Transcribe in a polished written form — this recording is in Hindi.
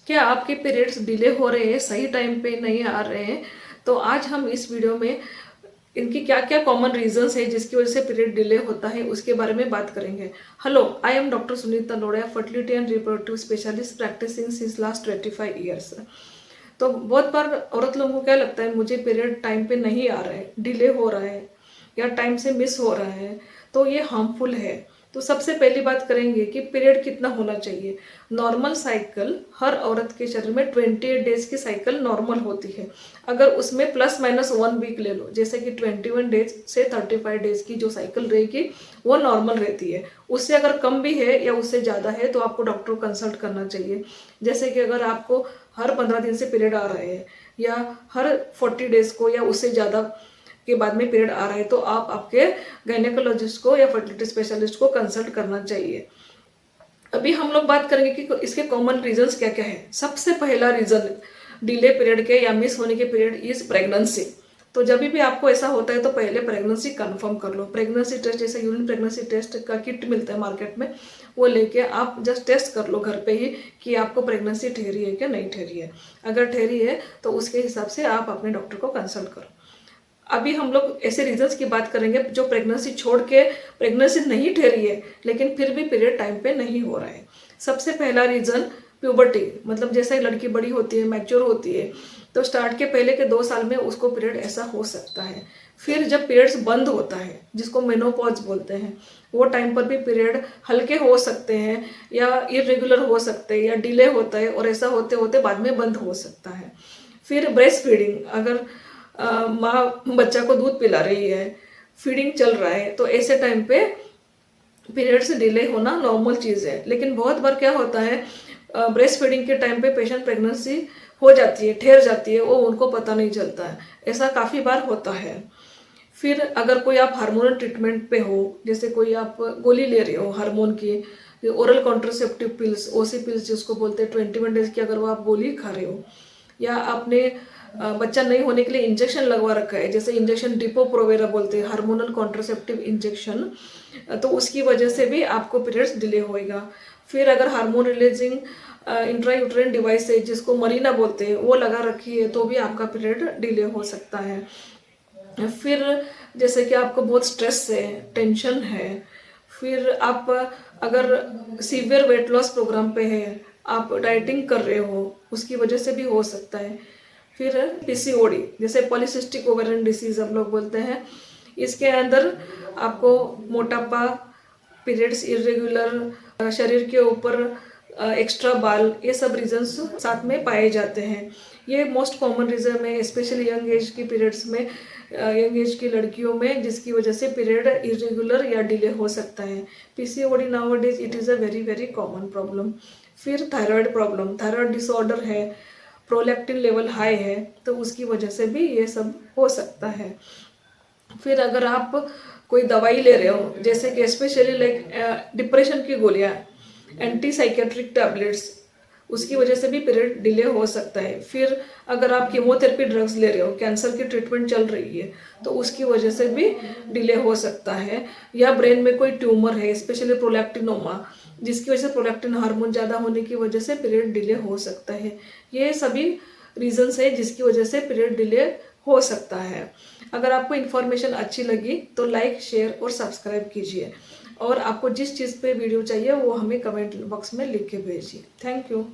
क्या आपके पीरियड्स डिले हो रहे हैं, सही टाइम पे नहीं आ रहे हैं? तो आज हम इस वीडियो में इनकी क्या क्या कॉमन रीजंस है जिसकी वजह से पीरियड डिले होता है उसके बारे में बात करेंगे। Hello, I am doctor Sunita Lodha, fertility and reproductive specialist practising since last 25 years. तो बहुत बार औरत लोगों को क्या लगता है, मुझे पीरियड टाइम पे नहीं आ रहा है, डिले हो रहा है या टाइम से मिस हो रहा है, तो ये हार्मफुल है। तो सबसे पहली बात करेंगे कि पीरियड कितना होना चाहिए। नॉर्मल साइकिल हर औरत के शरीर में 28 डेज की साइकिल नॉर्मल होती है। अगर उसमें प्लस माइनस 1 वीक ले लो, जैसे कि 21 डेज से 35 डेज की जो साइकिल रहेगी वो नॉर्मल रहती है। उससे अगर कम भी है या उससे ज़्यादा है तो आपको डॉक्टर को कंसल्ट करना चाहिए। जैसे कि अगर आपको हर 15 दिन से पीरियड आ रहे हैं या हर 40 डेज को या उससे ज़्यादा के बाद में पीरियड आ रहा है तो आप आपके गायनेकोलॉजिस्ट को या फर्टिलिटी स्पेशलिस्ट को कंसल्ट करना चाहिए। अभी हम लोग बात करेंगे कि इसके कॉमन रीजंस क्या क्या है। सबसे पहला रीजन डिले पीरियड के या मिस होने के पीरियड इज प्रेगनेंसी। तो जब भी आपको ऐसा होता है तो पहले प्रेगनेंसी कंफर्म कर लो। प्रेगनेंसी टेस्ट, जैसे यूरिन प्रेगनेंसी टेस्ट का किट मिलता है मार्केट में, वो लेके आप जस्ट टेस्ट कर लो घर पे ही कि आपको प्रेगनेंसी ठहरी है क्या नहीं ठहरी है। अगर ठहरी है तो उसके हिसाब से आप अपने डॉक्टर को कंसल्ट करो। अभी हम लोग ऐसे रीजंस की बात करेंगे जो प्रेगनेंसी छोड़ के प्रेगनेंसी नहीं ठहरी है लेकिन फिर भी पीरियड टाइम पे नहीं हो रहा है। सबसे पहला रीजन प्यूबर्टी, मतलब जैसे लड़की बड़ी होती है, मैच्योर होती है, तो स्टार्ट के पहले के 2 साल में उसको पीरियड ऐसा हो सकता है। फिर जब पीरियड्स बंद होता है, जिसको मेनोपॉज बोलते हैं, वो टाइम पर भी पीरियड हल्के हो सकते हैं या इरेगुलर हो सकते हैं या डिले होता है और ऐसा होते होते बाद में बंद हो सकता है। फिर ब्रेस्ट फीडिंग, अगर माँ बच्चा को दूध पिला रही है, फीडिंग चल रहा है, तो ऐसे टाइम पे पीरियड से डिले होना नॉर्मल चीज़ है। लेकिन बहुत बार क्या होता है, ब्रेस्ट फीडिंग के टाइम पे पेशेंट प्रेगनेंसी हो जाती है, ठहर जाती है, वो उनको पता नहीं चलता है। ऐसा काफ़ी बार होता है। फिर अगर कोई आप हार्मोनल ट्रीटमेंट पे हो, जैसे कोई आप गोली ले रहे हो हार्मोन की, ओरल कॉन्ट्रासेप्टिव पिल्स, ओसी पिल्स जिसको बोलते हैं, 21 डेज की अगर वो आप गोली खा रहे हो, या आपने बच्चा नहीं होने के लिए इंजेक्शन लगवा रखा है, जैसे इंजेक्शन डिपो प्रोवेरा बोलते हैं, हार्मोनल कॉन्ट्रासेप्टिव इंजेक्शन, तो उसकी वजह से भी आपको पीरियड्स डिले होएगा। फिर अगर हार्मोन रिलीजिंग इंट्रायूट्राइन डिवाइस है जिसको मरीना बोलते हैं, वो लगा रखी है तो भी आपका पीरियड डिले हो सकता है। फिर जैसे कि आपको बहुत स्ट्रेस है, टेंशन है, फिर आप अगर सीवियर वेट लॉस प्रोग्राम पे है, आप डाइटिंग कर रहे हो, उसकी वजह से भी हो सकता है। फिर पीसीओडी, जैसे पॉलीसिस्टिक ओवेरियन डिसीज हम लोग बोलते हैं, इसके अंदर आपको मोटापा, पीरियड्स इरेगुलर, शरीर के ऊपर एक्स्ट्रा बाल, ये सब रीजंस साथ में पाए जाते हैं। ये मोस्ट कॉमन रीज़न है, स्पेशली यंग एज की पीरियड्स में, यंग एज की लड़कियों में, जिसकी वजह से पीरियड इरेगुलर या डिले हो सकता है। PCOD nowadays it is a very very common problem. फिर थायराइड प्रॉब्लम, थायराइड डिसऑर्डर है, प्रोलैक्टिन लेवल हाई है, तो उसकी वजह से भी ये सब हो सकता है। फिर अगर आप कोई दवाई ले रहे हो, जैसे कि स्पेशली लाइक डिप्रेशन की गोलियाँ, एंटी साइकेट्रिक टैबलेट्स, उसकी वजह से भी पीरियड डिले हो सकता है। फिर अगर आप कीमोथेरेपी ड्रग्स ले रहे हो, कैंसर की ट्रीटमेंट चल रही है, तो उसकी वजह से भी डिले हो सकता है। या ब्रेन में कोई ट्यूमर है, स्पेशली प्रोलैक्टिनोमा, जिसकी वजह से प्रोलैक्टिन हार्मोन ज़्यादा होने की वजह से पीरियड डिले हो सकता है। ये सभी रीजंस है जिसकी वजह से पीरियड डिले हो सकता है। अगर आपको इन्फॉर्मेशन अच्छी लगी तो लाइक, शेयर और सब्सक्राइब कीजिए, और आपको जिस चीज़ पे वीडियो चाहिए वो हमें कमेंट बॉक्स में लिख के भेजिए। Thank you.